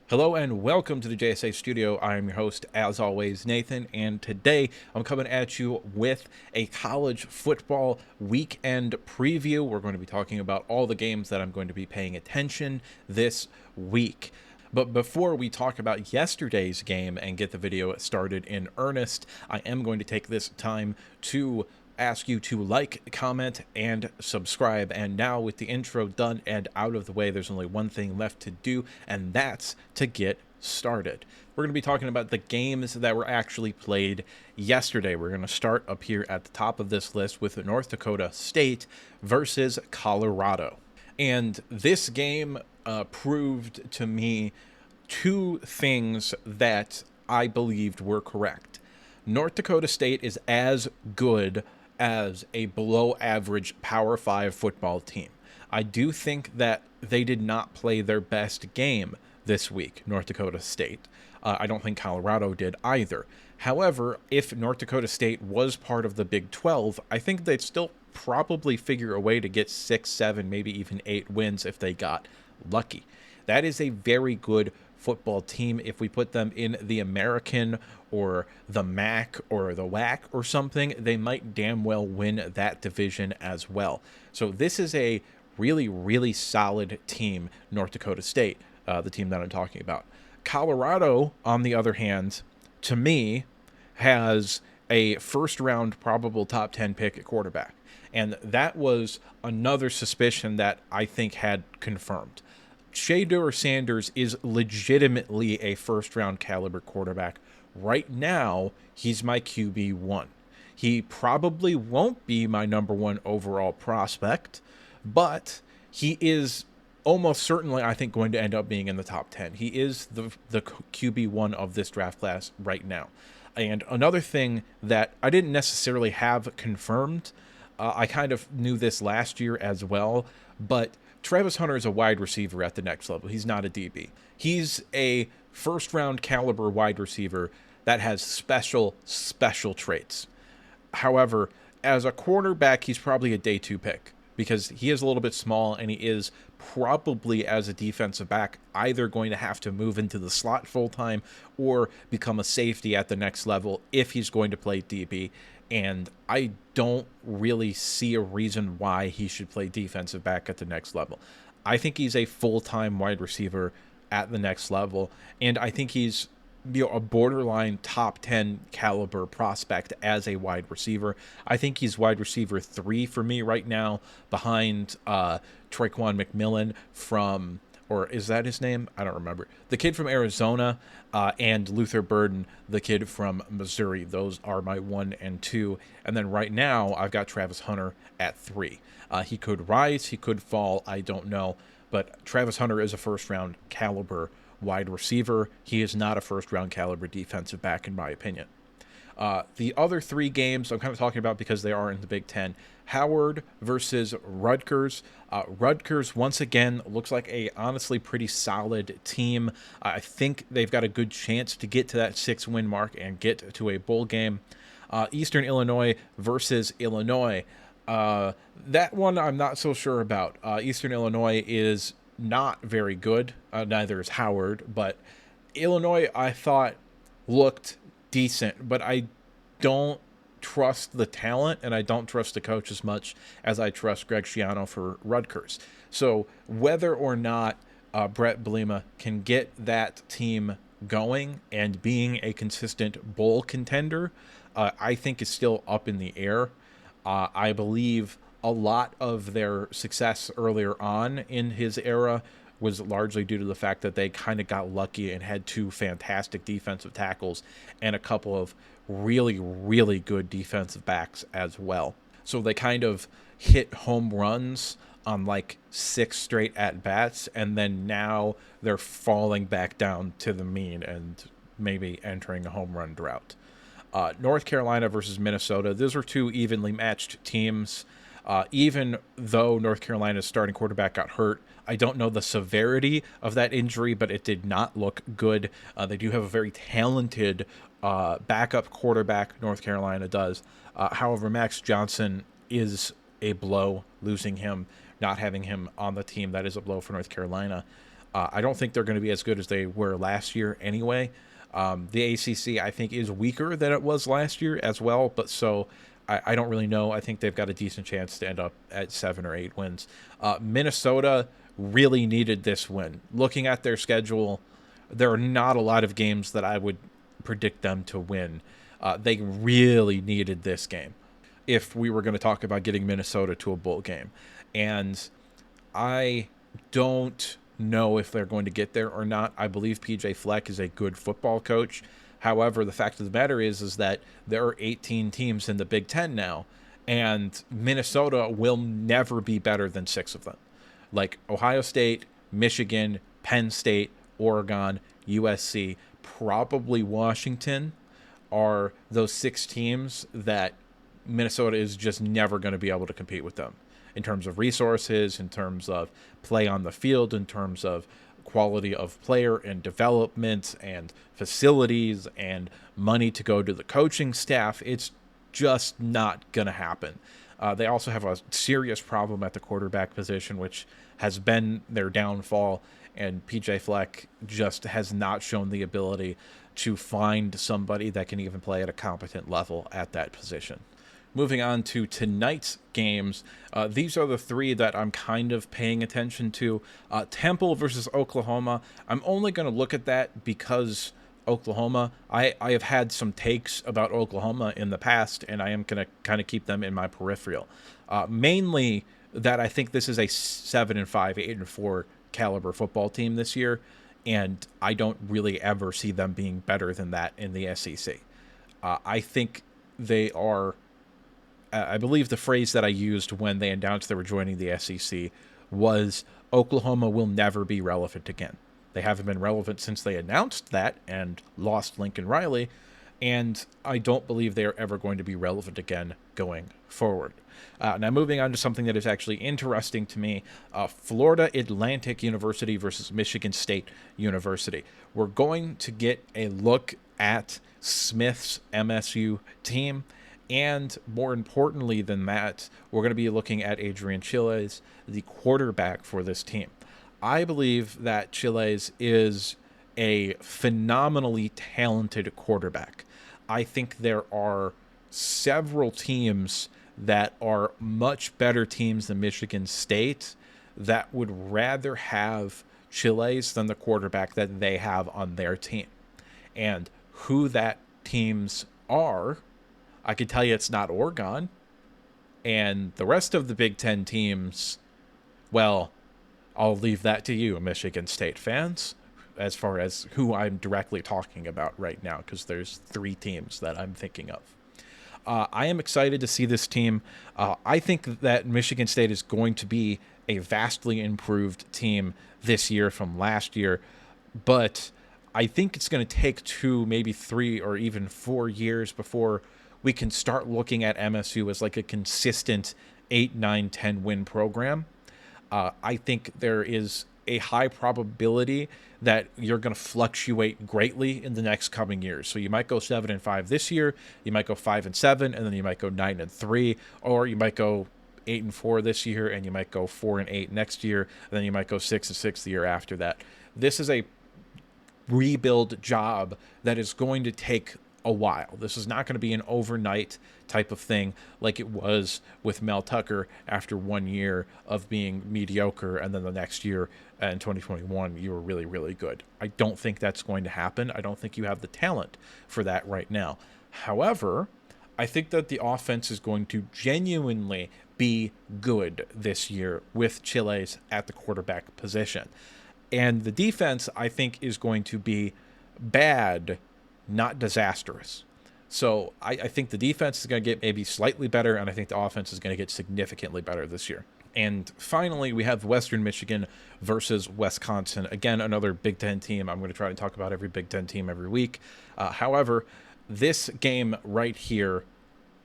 Hello and welcome to the JSA studio. I am your host, as always, Nathan, and today I'm coming at you with a college football weekend preview. We're going to be talking about all the games that I'm going to be paying attention this week. But before we talk about yesterday's game and get the video started in earnest, I am going to take this time to ask you to like, comment, and subscribe. And now with the intro done and out of the way, there's only one thing left to do, and that's to get started. We're going to be talking about the games that were actually played yesterday. We're going to start up here at the top of this list with North Dakota State versus Colorado. And this game proved to me two things that I believed were correct. North Dakota State is as good as a below average Power 5 football team. I do think that they did not play their best game this week, North Dakota State. I don't think Colorado did either. However, if North Dakota State was part of the Big 12, I think they'd still probably figure a way to get 6, 7, maybe even 8 wins if they got lucky. That is a very good football team. If we put them in the American or the MAC or the WAC or something, they might damn well win that division as well. So this is a really, really solid team, North Dakota State, the team that I'm talking about. Colorado, on the other hand, to me, has a first-round probable top 10 pick at quarterback. And that was another suspicion that I think had confirmed. Shedeur Sanders is legitimately a first-round caliber quarterback. Right now, he's my QB1. He probably won't be my number one overall prospect, but he is almost certainly, I think, going to end up being in the top 10. He is the QB1 of this draft class right now. And another thing that I didn't necessarily have confirmed, I kind of knew this last year as well, but Travis Hunter is a wide receiver at the next level. He's not a DB. He's a first-round caliber wide receiver that has special traits. However, as a quarterback, he's probably a day 2 pick because he is a little bit small, and he is probably, as a defensive back, either going to have to move into the slot full-time or become a safety at the next level if he's going to play DB. And I don't really see a reason why he should play defensive back at the next level. I think he's a full-time wide receiver at the next level, and I think he's a borderline top 10 caliber prospect as a wide receiver. I think he's wide receiver 3 for me right now, behind Traquan McMillan from, or is that his name? I don't remember. The kid from Arizona, and Luther Burden, the kid from Missouri. Those are my 1 and 2. And then right now, I've got Travis Hunter at 3. He could rise, he could fall, I don't know. But Travis Hunter is a first-round caliber wide receiver. He is not a first-round caliber defensive back, in my opinion. The other 3 games I'm kind of talking about because they are in the Big Ten. Howard versus Rutgers. Rutgers, once again, looks like a honestly pretty solid team. I think they've got a good chance to get to that 6-win mark and get to a bowl game. Eastern Illinois versus Illinois. That one I'm not so sure about. Eastern Illinois is not very good. Neither is Howard, but Illinois, I thought, looked decent, but I don't trust the talent, and I don't trust the coach as much as I trust Greg Schiano for Rutgers. So whether or not Brett Bielema can get that team going and being a consistent bowl contender, I think is still up in the air. I believe a lot of their success earlier on in his era was largely due to the fact that they kind of got lucky and had 2 fantastic defensive tackles and a couple of really, really good defensive backs as well. So they kind of hit home runs on like 6 straight at-bats, and then now they're falling back down to the mean and maybe entering a home run drought. North Carolina versus Minnesota. Those are 2 evenly matched teams. Even though North Carolina's starting quarterback got hurt, I don't know the severity of that injury, but it did not look good. They do have a very talented backup quarterback, North Carolina does. However, Max Johnson is a blow. Losing him, not having him on the team, that is a blow for North Carolina. I don't think they're going to be as good as they were last year anyway. The ACC, I think, is weaker than it was last year as well, but so I don't really know. I think they've got a decent chance to end up at 7 or 8 wins. Minnesota really needed this win. Looking at their schedule, there are not a lot of games that I would predict them to win. They really needed this game if we were going to talk about getting Minnesota to a bowl game. And I don't know if they're going to get there or not. I believe PJ Fleck is a good football coach. However, the fact of the matter is that there are 18 teams in the Big Ten now, and Minnesota will never be better than 6 of them. Like Ohio State, Michigan, Penn State, Oregon, USC, probably Washington are those 6 teams that Minnesota is just never going to be able to compete with them in terms of resources, in terms of play on the field, in terms of quality of player and development and facilities and money to go to the coaching staff. It's just not going to happen. They also have a serious problem at the quarterback position, which has been their downfall, and PJ Fleck just has not shown the ability to find somebody that can even play at a competent level at that position. Moving on to tonight's games, these are the 3 that I'm kind of paying attention to. Temple versus Oklahoma. I'm only going to look at that because Oklahoma, I have had some takes about Oklahoma in the past, and I am going to kind of keep them in my peripheral. Mainly that I think this is a 7-5, 8-4 caliber football team this year, and I don't really ever see them being better than that in the SEC. I think they are... I believe the phrase that I used when they announced they were joining the SEC was Oklahoma will never be relevant again. They haven't been relevant since they announced that and lost Lincoln Riley, and I don't believe they are ever going to be relevant again going forward. Now moving on to something that is actually interesting to me, Florida Atlantic University versus Michigan State University. We're going to get a look at Smith's MSU team. And more importantly than that, we're going to be looking at Adrian Chiles, the quarterback for this team. I believe that Chiles is a phenomenally talented quarterback. I think there are several teams that are much better teams than Michigan State that would rather have Chiles than the quarterback that they have on their team. And who that teams are, I can tell you it's not Oregon. And the rest of the Big Ten teams, well, I'll leave that to you, Michigan State fans, as far as who I'm directly talking about right now, because there's 3 teams that I'm thinking of. I am excited to see this team. I think that Michigan State is going to be a vastly improved team this year from last year, but I think it's going to take 2, maybe 3, or even 4 years before we can start looking at MSU as like a consistent 8, 9, 10 win program. I think there is a high probability that you're going to fluctuate greatly in the next coming years. So you might go 7-5 this year, you might go 5-7, and then you might go 9-3, or you might go 8-4 this year, and you might go 4-8 next year, and then you might go 6-6 the year after that. This is a rebuild job that is going to take a while. This is not going to be an overnight type of thing like it was with Mel Tucker after 1 year of being mediocre, and then the next year in 2021 you were really, really good. I don't think that's going to happen. I don't think you have the talent for that right now. However, I think that the offense is going to genuinely be good this year with Chiles at the quarterback position. And the defense, I think, is going to be bad, not disastrous. So I think the defense is going to get maybe slightly better, and I think the offense is going to get significantly better this year. And finally, we have Western Michigan versus Wisconsin. Again, another Big Ten team. I'm going to try to talk about every Big Ten team every week. However, this game right here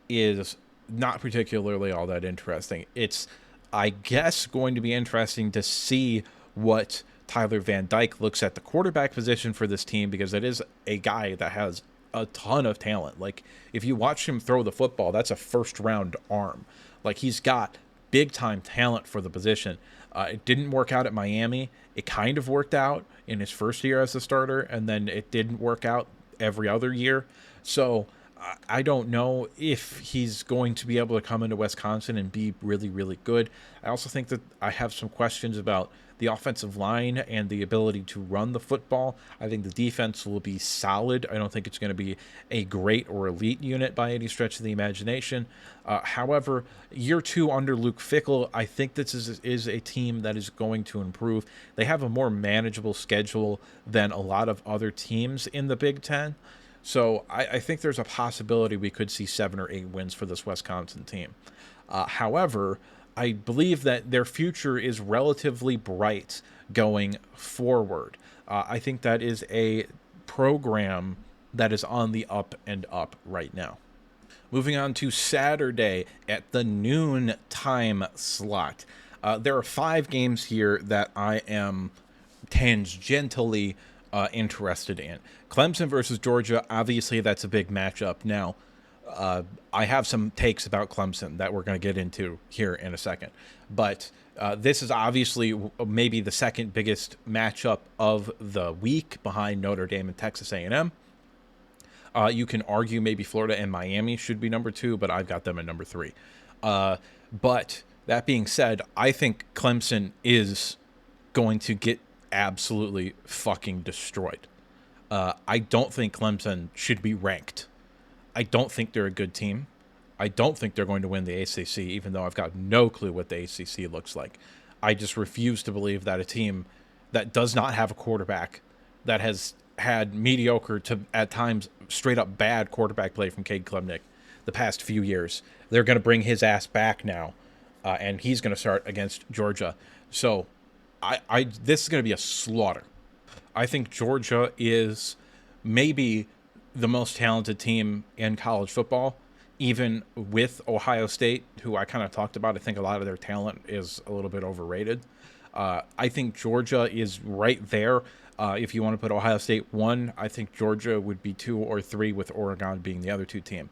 is not particularly all that interesting. It's, I guess, going to be interesting to see what Tyler Van Dyke looks at the quarterback position for this team, because it is a guy that has a ton of talent. Like, if you watch him throw the football, that's a first-round arm. Like, he's got big-time talent for the position. It didn't work out at Miami. It kind of worked out in his first year as a starter, and then it didn't work out every other year. So I don't know if he's going to be able to come into Wisconsin and be really, really good. I also think that I have some questions about the offensive line and the ability to run the football. I think the defense will be solid. I don't think it's going to be a great or elite unit by any stretch of the imagination. However, year 2 under Luke Fickell, I think this is a team that is going to improve. They have a more manageable schedule than a lot of other teams in the Big Ten. So I think there's a possibility we could see 7 or 8 wins for this Wisconsin team. However, I believe that their future is relatively bright going forward. I think that is a program that is on the up and up right now. Moving on to Saturday at the noon time slot. There are 5 games here that I am tangentially interested in. Clemson versus Georgia, obviously that's a big matchup. Now, I have some takes about Clemson that we're going to get into here in a second. But this is obviously maybe the second biggest matchup of the week behind Notre Dame and Texas A&M. You can argue maybe Florida and Miami should be number 2, but I've got them at number 3. But that being said, I think Clemson is going to get absolutely fucking destroyed. I don't think Clemson should be ranked. I don't think they're a good team. I don't think they're going to win the ACC, even though I've got no clue what the ACC looks like. I just refuse to believe that a team that does not have a quarterback, that has had mediocre to at times straight up bad quarterback play from Cade Klubnik the past few years, they're going to bring his ass back now, and he's going to start against Georgia. So this is going to be a slaughter. I think Georgia is maybe the most talented team in college football, even with Ohio State, who I kind of talked about. I think a lot of their talent is a little bit overrated. I think Georgia is right there. If you want to put Ohio State 1, I think Georgia would be 2 or 3, with Oregon being the other 2 team.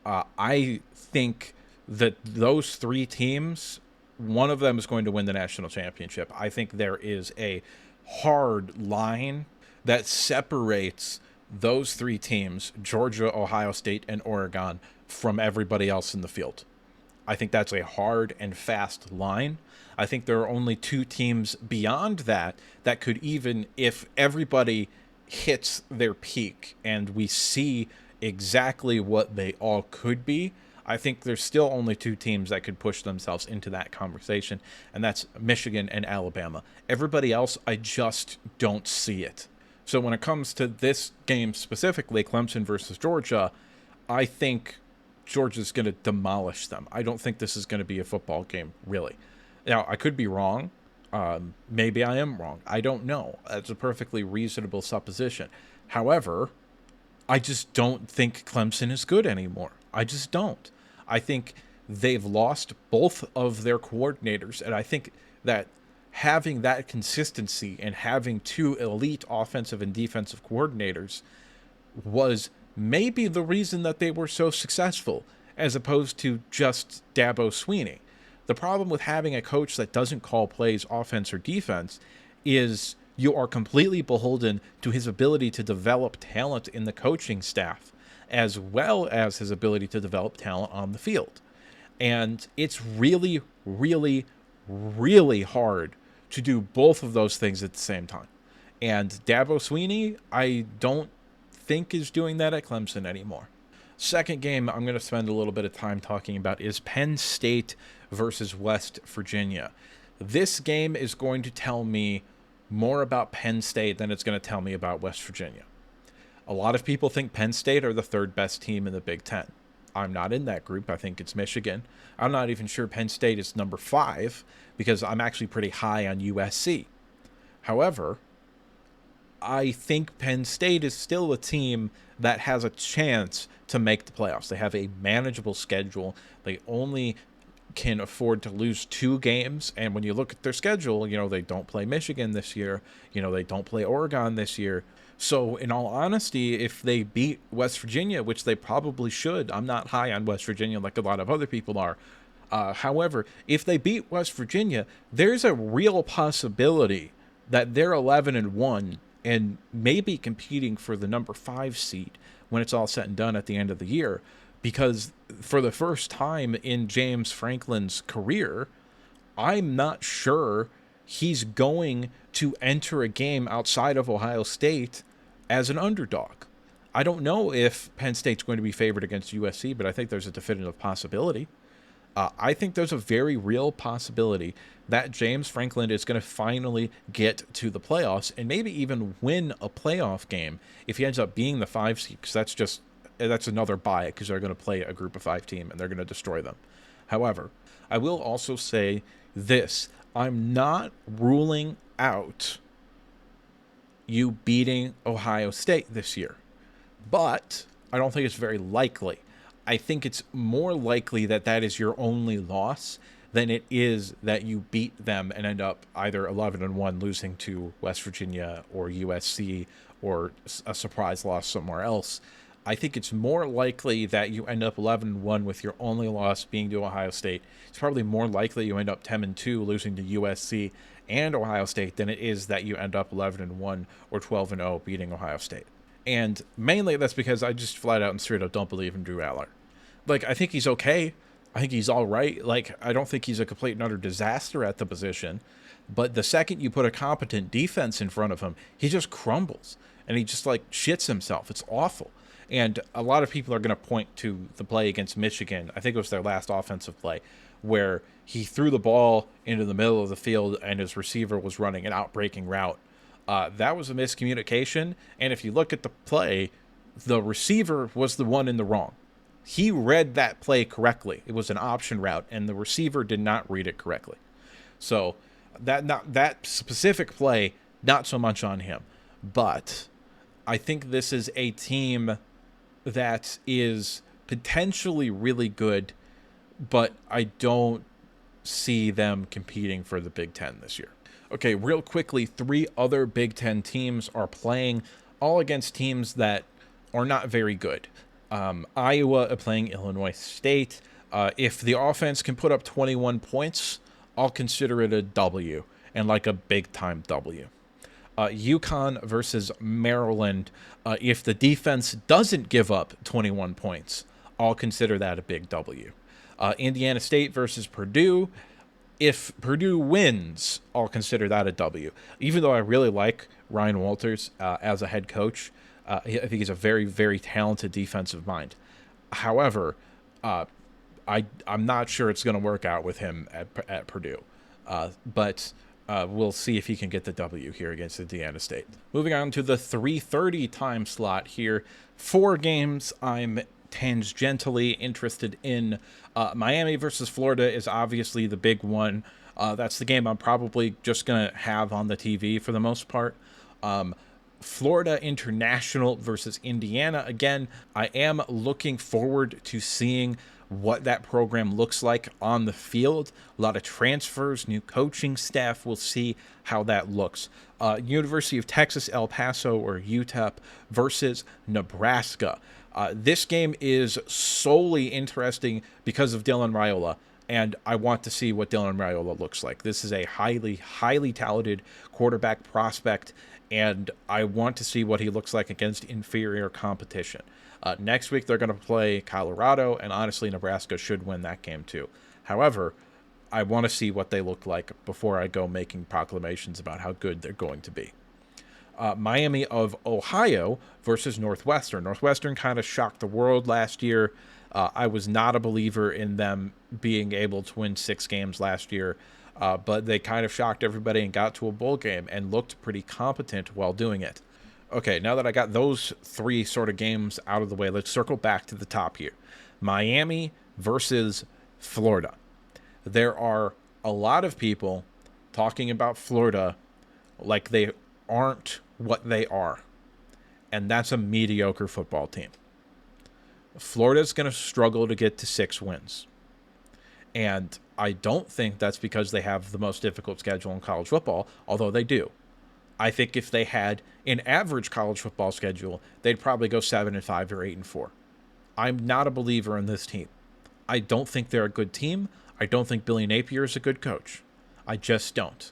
I think that those 3 teams, one of them is going to win the national championship. I think there is a hard line that separates those 3 teams, Georgia, Ohio State, and Oregon, from everybody else in the field. I think that's a hard and fast line. I think there are only 2 teams beyond that that could, even if everybody hits their peak and we see exactly what they all could be, I think there's still only 2 teams that could push themselves into that conversation, and that's Michigan and Alabama. Everybody else, I just don't see it. So when it comes to this game specifically, Clemson versus Georgia, I think Georgia's going to demolish them. I don't think this is going to be a football game, really. Now, I could be wrong. Maybe I am wrong. I don't know. That's a perfectly reasonable supposition. However, I just don't think Clemson is good anymore. I just don't. I think they've lost both of their coordinators, and I think that having that consistency and having 2 elite offensive and defensive coordinators was maybe the reason that they were so successful, as opposed to just Dabo Swinney. The problem with having a coach that doesn't call plays offense or defense is you are completely beholden to his ability to develop talent in the coaching staff, as well as his ability to develop talent on the field. And it's really, really, really hard to do both of those things at the same time. And Dabo Swinney, I don't think is doing that at Clemson anymore. Second game I'm going to spend a little bit of time talking about is Penn State versus West Virginia. This game is going to tell me more about Penn State than it's going to tell me about West Virginia. A lot of people think Penn State are the 3rd best team in the Big Ten. I'm not in that group. I think it's Michigan. I'm not even sure Penn State is number 5 because I'm actually pretty high on USC. However, I think Penn State is still a team that has a chance to make the playoffs. They have a manageable schedule. They only can afford to lose 2 games. And when you look at their schedule, they don't play Michigan this year. They don't play Oregon this year. So in all honesty, if they beat West Virginia, which they probably should, I'm not high on West Virginia like a lot of other people are, However, if they beat West Virginia, there's a real possibility that they're 11-1 and maybe competing for the number 5 seed when it's all said and done at the end of the year. Because for the first time in James Franklin's career, I'm not sure he's going to enter a game outside of Ohio State as an underdog. I don't know if Penn State's going to be favored against USC, but I think there's a definitive possibility. I think there's a very real possibility that James Franklin is going to finally get to the playoffs and maybe even win a playoff game if he ends up being the 5 seed, because that's another bye, because they're going to play a group of 5 team and they're going to destroy them. However, I will also say this. I'm not ruling out you beating Ohio State this year, but I don't think it's very likely. I think it's more likely that that is your only loss than it is that you beat them and end up either 11-1 losing to West Virginia or USC or a surprise loss somewhere else. I think it's more likely that you end up 11-1 with your only loss being to Ohio State. It's probably more likely you end up 10-2 losing to USC and Ohio State than it is that you end up 11-1 or 12-0 beating Ohio State. And mainly that's because I just flat out and straight up don't believe in Drew Aller. Like, I think he's okay. I think he's all right. Like, I don't think he's a complete and utter disaster at the position. But the second you put a competent defense in front of him, he just crumbles. And he just, like, shits himself. It's awful. And a lot of people are going to point to the play against Michigan. I think it was their last offensive play, where he threw the ball into the middle of the field and his receiver was running an out-breaking route. That was a miscommunication. And if you look at the play, the receiver was the one in the wrong. He read that play correctly. It was an option route, and the receiver did not read it correctly. So that specific play, not so much on him. But I think this is a team that is potentially really good, but I don't see them competing for the Big Ten this year. Okay, real quickly, 3 other Big Ten teams are playing, all against teams that are not very good. Iowa are playing Illinois State. If the offense can put up 21 points, I'll consider it a W, and like a big-time W. UConn versus Maryland. If the defense doesn't give up 21 points, I'll consider that a big W. Indiana State versus Purdue. If Purdue wins, I'll consider that a W. Even though I really like Ryan Walters as a head coach, I think he's a very, very talented defensive mind. However, I'm not sure it's going to work out with him at Purdue. But we'll see if he can get the W here against Indiana State. Moving on to the 3:30 time slot here. 4 games I'm tangentially interested in. Miami versus Florida is obviously the big one. That's the game I'm probably just going to have on the TV for the most part. Florida International versus Indiana. Again, I am looking forward to seeing what that program looks like on the field. A lot of transfers, new coaching staff. We'll see how that looks. University of Texas, El Paso, or UTEP versus Nebraska. This game is solely interesting because of Dylan Raiola, and I want to see what Dylan Raiola looks like. This is a highly, highly talented quarterback prospect, and I want to see what he looks like against inferior competition. Next week, they're going to play Colorado, and honestly, Nebraska should win that game too. However, I want to see what they look like before I go making proclamations about how good they're going to be. Miami of Ohio versus Northwestern. Northwestern kind of shocked the world last year. I was not a believer in them being able to win 6 games last year, but they kind of shocked everybody and got to a bowl game and looked pretty competent while doing it. Okay, now that I got those 3 sort of games out of the way, let's circle back to the top here. Miami versus Florida. There are a lot of people talking about Florida like they aren't what they are, and that's a mediocre football team. Florida's going to struggle to get to 6 wins, and I don't think that's because they have the most difficult schedule in college football, although they do. I think if they had an average college football schedule, they'd probably go 7-5 or 8-4. I'm not a believer in this team. I don't think they're a good team. I don't think Billy Napier is a good coach. I just don't.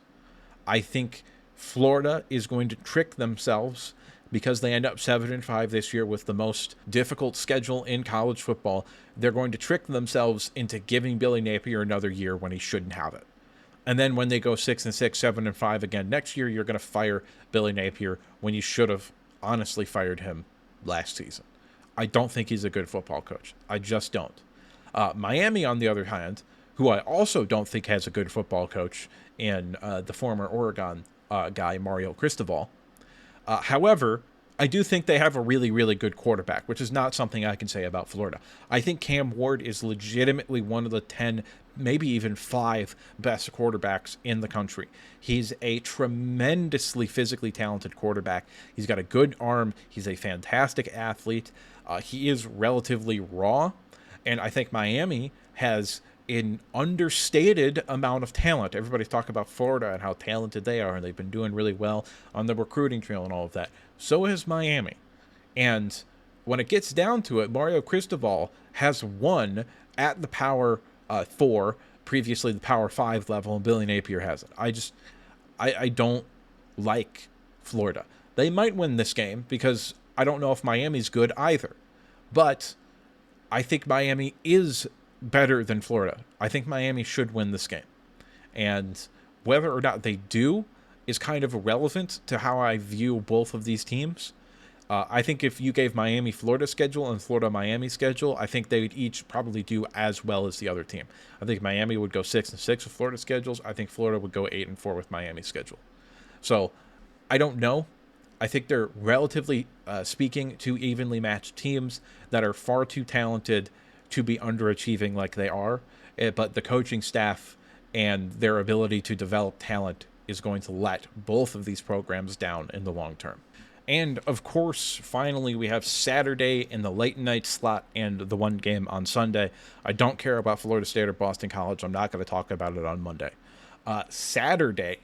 I think Florida is going to trick themselves because they end up 7-5 this year with the most difficult schedule in college football. They're going to trick themselves into giving Billy Napier another year when he shouldn't have it. And then when they go 6-6, 7-5 again next year, you're going to fire Billy Napier when you should have honestly fired him last season. I don't think he's a good football coach. I just don't. Miami, on the other hand, who I also don't think has a good football coach in the former Oregon guy, Mario Cristobal. However, I do think they have a really, really good quarterback, which is not something I can say about Florida. I think Cam Ward is legitimately one of the 10, maybe even 5 best quarterbacks in the country. He's a tremendously physically talented quarterback. He's got a good arm. He's a fantastic athlete. He is relatively raw, and I think Miami has an understated amount of talent. Everybody's talking about Florida and how talented they are, and they've been doing really well on the recruiting trail and all of that. So has Miami. And when it gets down to it, Mario Cristobal has won at the Power 4, previously the Power 5 level, and Billy Napier hasn't. I don't like Florida. They might win this game because I don't know if Miami's good either. But I think Miami is better than Florida. I think Miami should win this game. And whether or not they do is kind of irrelevant to how I view both of these teams. I think if you gave Miami Florida schedule and Florida Miami schedule, I think they would each probably do as well as the other team. I think Miami would go 6-6 with Florida schedules. I think Florida would go 8-4 with Miami schedule. So I don't know. I think they're relatively speaking two evenly matched teams that are far too talented to be underachieving like they are, but the coaching staff and their ability to develop talent is going to let both of these programs down in the long term. And of course, finally, we have Saturday in the late night slot and the one game on Sunday. I don't care about Florida State or Boston College. I'm not going to talk about it on Monday. Saturday,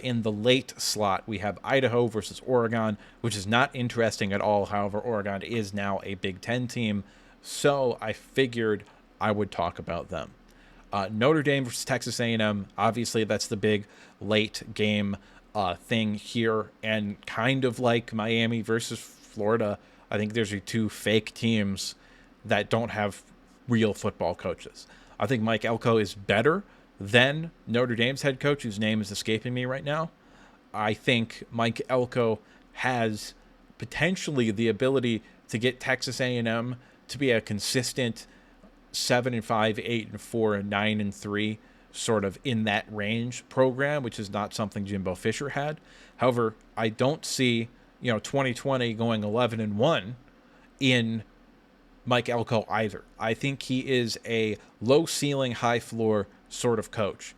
in the late slot, we have Idaho versus Oregon, which is not interesting at all. However, Oregon is now a Big Ten team, so I figured I would talk about them. Notre Dame versus Texas A&M, obviously that's the big late game thing here, and kind of like Miami versus Florida, I think there's your two fake teams that don't have real football coaches. I think Mike Elko is better than Notre Dame's head coach, whose name is escaping me right now. I think Mike Elko has potentially the ability to get Texas A&M to be a consistent 7-5, 8-4, 9-3, sort of in that range program, which is not something Jimbo Fisher had. However, I don't see 2020 going 11-1 in Mike Elko either. I think he is a low ceiling, high floor sort of coach.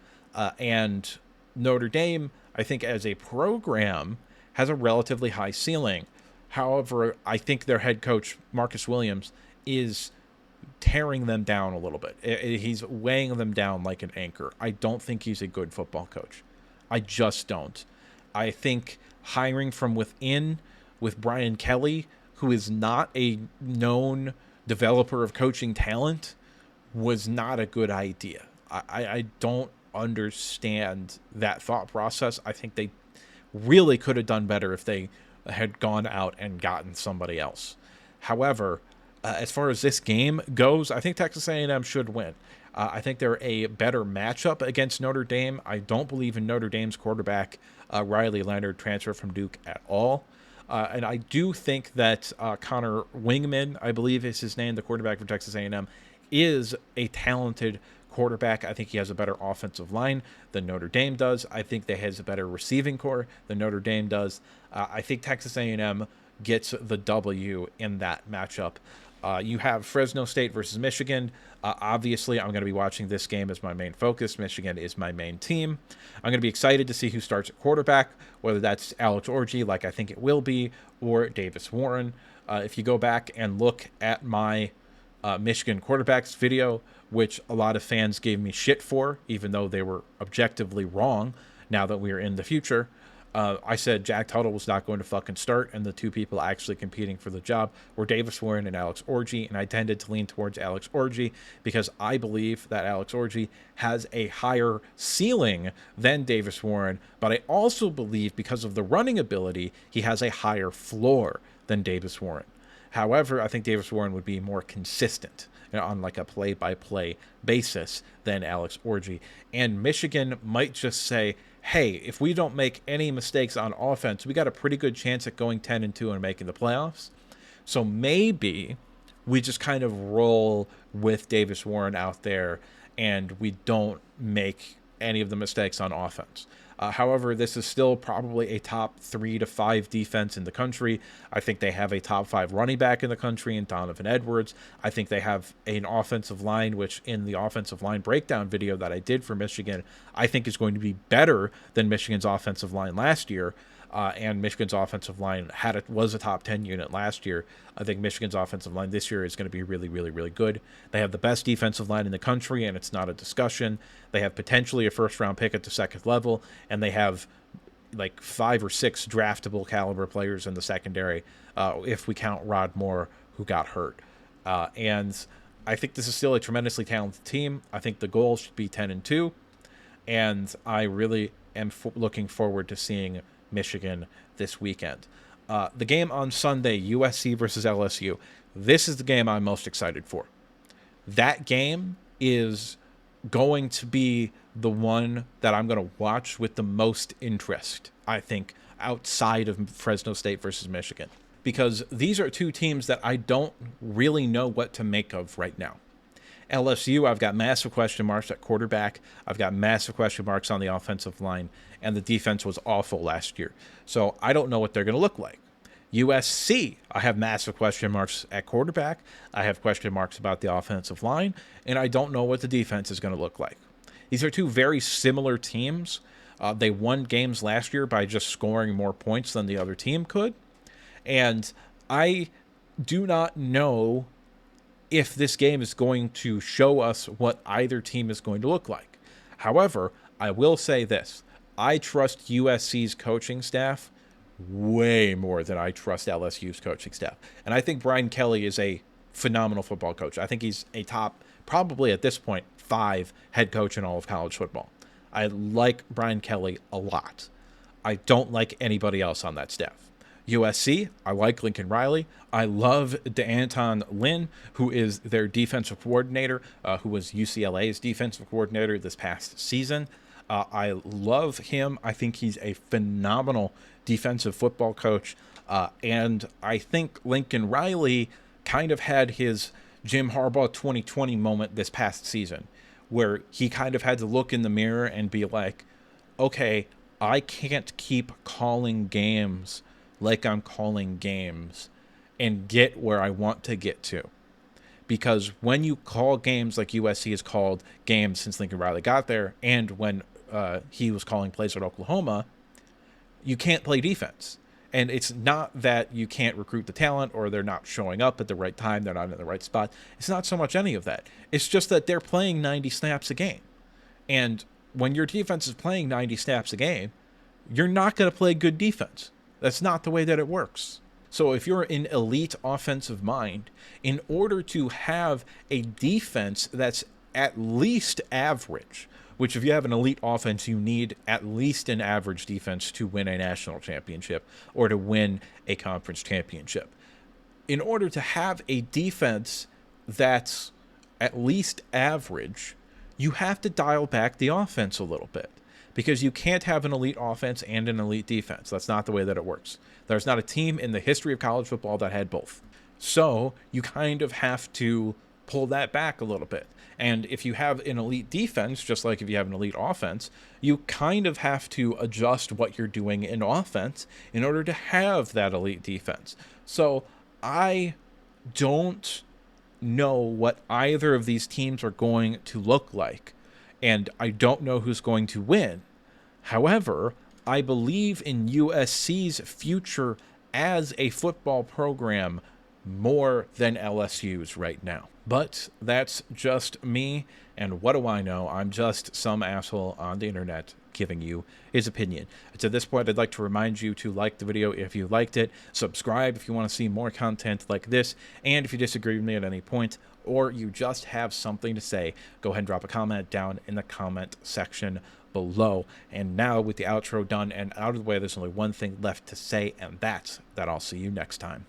And Notre Dame, I think as a program, has a relatively high ceiling. However, I think their head coach, Marcus Williams, is tearing them down a little bit. He's weighing them down like an anchor. I don't think he's a good football coach. I just don't. I think hiring from within with Brian Kelly, who is not a known developer of coaching talent, was not a good idea. I don't understand that thought process. I think they really could have done better if they had gone out and gotten somebody else. However, as far as this game goes, I think Texas A&M should win. I think they're a better matchup against Notre Dame. I don't believe in Notre Dame's quarterback, Riley Leonard, transfer from Duke at all. And I do think that Connor Wingman, I believe is his name, the quarterback for Texas A&M, is a talented quarterback. I think he has a better offensive line than Notre Dame does. I think that he has a better receiving core than Notre Dame does. I think Texas A&M gets the W in that matchup. You have Fresno State versus Michigan. Obviously, I'm going to be watching this game as my main focus. Michigan is my main team. I'm going to be excited to see who starts at quarterback, whether that's Alex Orji, like I think it will be, or Davis Warren. If you go back and look at my Michigan quarterbacks video, which a lot of fans gave me shit for, even though they were objectively wrong now that we are in the future, I said Jack Tuttle was not going to fucking start, and the two people actually competing for the job were Davis Warren and Alex Orji, and I tended to lean towards Alex Orji because I believe that Alex Orji has a higher ceiling than Davis Warren, but I also believe because of the running ability, he has a higher floor than Davis Warren. However, I think Davis Warren would be more consistent on like a play-by-play basis than Alex Orji. And Michigan might just say, hey, if we don't make any mistakes on offense, we got a pretty good chance at going 10-2 and making the playoffs. So maybe we just kind of roll with Davis Warren out there and we don't make any of the mistakes on offense. However, this is still probably a top 3 to 5 defense in the country. I think they have a top 5 running back in the country in Donovan Edwards. I think they have an offensive line, which in the offensive line breakdown video that I did for Michigan, I think is going to be better than Michigan's offensive line last year. And Michigan's offensive line was a top 10 unit last year. I think Michigan's offensive line this year is going to be really, really, really good. They have the best defensive line in the country, and it's not a discussion. They have potentially a first-round pick at the second level, and they have like 5 or 6 draftable caliber players in the secondary, if we count Rod Moore, who got hurt. And I think this is still a tremendously talented team. I think the goal should be 10-2, and I really am looking forward to seeing Michigan this weekend. The game on Sunday, USC versus LSU. This is the game I'm most excited for. That game is going to be the one that I'm going to watch with the most interest, I think, outside of Fresno State versus Michigan. Because these are two teams that I don't really know what to make of right now. LSU, I've got massive question marks at quarterback. I've got massive question marks on the offensive line, and the defense was awful last year. So I don't know what they're going to look like. USC, I have massive question marks at quarterback. I have question marks about the offensive line, and I don't know what the defense is going to look like. These are two very similar teams. They won games last year by just scoring more points than the other team could. And I do not know if this game is going to show us what either team is going to look like. However, I will say this. I trust USC's coaching staff way more than I trust LSU's coaching staff. And I think Brian Kelly is a phenomenal football coach. I think he's a top, probably at this point, 5 head coach in all of college football. I like Brian Kelly a lot. I don't like anybody else on that staff. USC, I like Lincoln Riley. I love DeAnton Lynn, who is their defensive coordinator, who was UCLA's defensive coordinator this past season. I love him. I think he's a phenomenal defensive football coach. And I think Lincoln Riley kind of had his Jim Harbaugh 2020 moment this past season, where he kind of had to look in the mirror and be like, okay, I can't keep calling games like I'm calling games and get where I want to get to. Because when you call games like USC has called games since Lincoln Riley got there, and when he was calling plays at Oklahoma, you can't play defense. And it's not that you can't recruit the talent or they're not showing up at the right time, they're not in the right spot. It's not so much any of that. It's just that they're playing 90 snaps a game. And when your defense is playing 90 snaps a game, you're not going to play good defense. That's not the way that it works. So if you're an elite offensive mind, in order to have a defense that's at least average, which if you have an elite offense, you need at least an average defense to win a national championship or to win a conference championship. In order to have a defense that's at least average, you have to dial back the offense a little bit. Because you can't have an elite offense and an elite defense. That's not the way that it works. There's not a team in the history of college football that had both. So you kind of have to pull that back a little bit. And if you have an elite defense, just like if you have an elite offense, you kind of have to adjust what you're doing in offense in order to have that elite defense. So I don't know what either of these teams are going to look like. And I don't know who's going to win. However, I believe in USC's future as a football program more than LSU's right now. But that's just me, and what do I know? I'm just some asshole on the internet giving you his opinion. To this point, I'd like to remind you to like the video if you liked it, subscribe if you want to see more content like this, and if you disagree with me at any point, or you just have something to say, go ahead and drop a comment down in the comment section below. And now, with the outro done and out of the way, there's only one thing left to say, and that's that I'll see you next time.